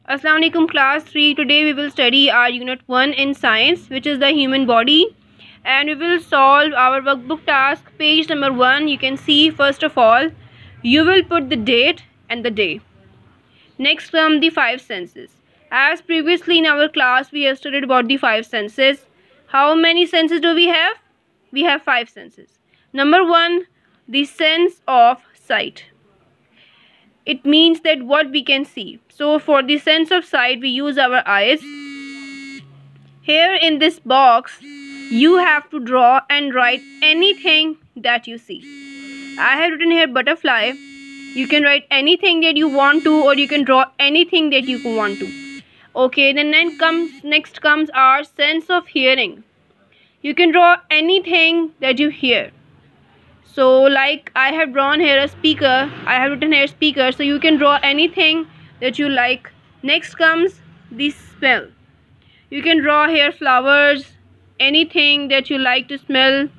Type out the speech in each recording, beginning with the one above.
Assalamu alaikum class 3. Today we will study our unit 1 in science, which is the human body, and we will solve our workbook task. Page number 1, you can see first of all you will put the date and the day. Next come the 5 senses. As previously in our class we have studied about the 5 senses. How many senses do we have? We have 5 senses. Number 1, the sense of sight. It means that what we can see. So for the sense of sight we use our eyes. Here in this box you have to draw and write anything that you see. I have written here butterfly. You can write anything that you want to, or you can draw anything that you want to. Okay, then next comes our sense of hearing. You can draw anything that you hear. So like I have drawn here a speaker, I have written here speaker, so you can draw anything that you like. Next comes the smell. You can draw here flowers, anything that you like to smell.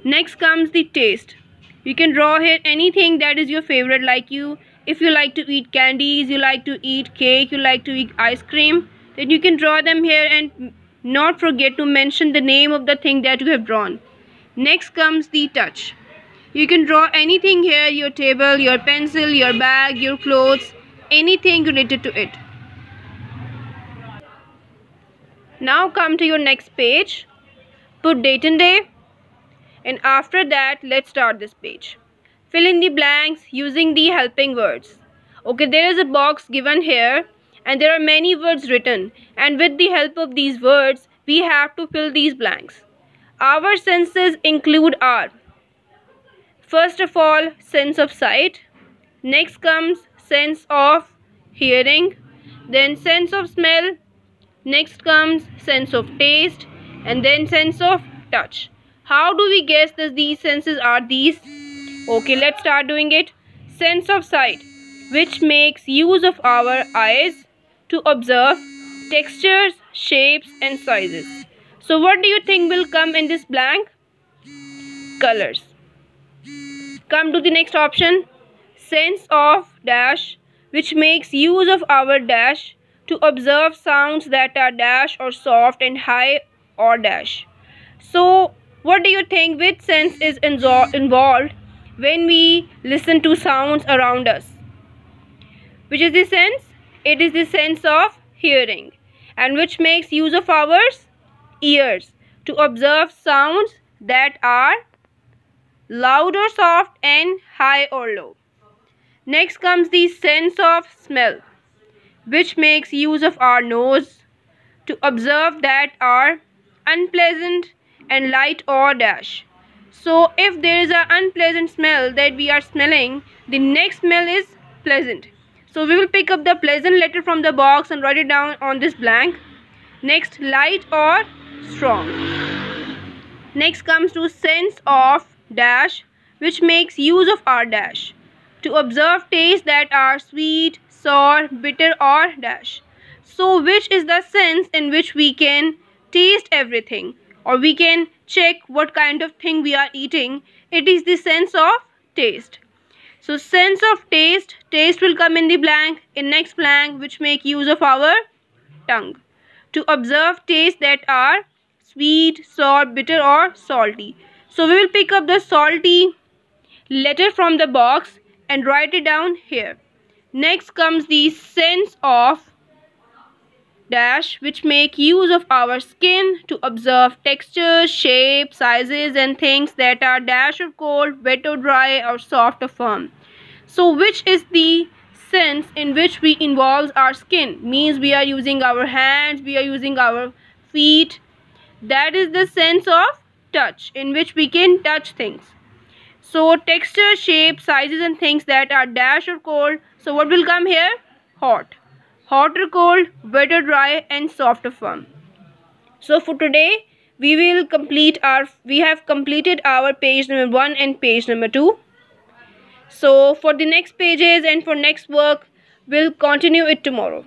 Next comes the taste. You can draw here anything that is your favorite, like if you like to eat candies, you like to eat cake, you like to eat ice cream, then you can draw them here and not forget to mention the name of the thing that you have drawn. Next comes the touch. You can draw anything here, your table, your pencil, your bag, your clothes, anything related to it. Now come to your next page. Put date and day. And after that, let's start this page. Fill in the blanks using the helping words. Okay, there is a box given here and there are many words written. And with the help of these words, we have to fill these blanks. Our senses include our, first of all, sense of sight. Next comes sense of hearing. Then sense of smell. Next comes sense of taste. And then sense of touch. How do we guess that these senses are these? Okay, let's start doing it. Sense of sight, which makes use of our eyes to observe textures, shapes and sizes. So what do you think will come in this blank? Colors. Come to the next option. Sense of dash, which makes use of our dash to observe sounds that are dash or soft and high or dash. So what do you think, which sense is involved when we listen to sounds around us? Which is the sense? It is the sense of hearing, and which makes use of our ears to observe sounds that are loud or soft and high or low. Next comes the sense of smell, which makes use of our nose to observe that are unpleasant and light or dash. So if there is an unpleasant smell that we are smelling, the next smell is pleasant. So we will pick up the pleasant letter from the box and write it down on this blank. Next, light or strong. Next comes to sense of dash, which makes use of our dash to observe tastes that are sweet, sour, bitter or dash. So which is the sense in which we can taste everything, or we can check what kind of thing we are eating? It is the sense of taste. So sense of taste, taste will come in the blank, in next blank, which make use of our tongue to observe tastes that are sweet, sour, bitter or salty. So we will pick up the salty letter from the box and write it down here. Next comes the sense of dash, which make use of our skin to observe textures, shapes, sizes and things that are dash or cold, wet or dry or soft or firm. So which is the sense in which we involve our skin? Means we are using our hands, we are using our feet. That is the sense of touch, in which we can touch things. So texture, shape, sizes and things that are dash or cold. So what will come here? Hot. Hot or cold, wet or dry and soft or firm. So for today we have completed our page number 1 and page number 2. So for the next pages and for next work, we'll continue it tomorrow.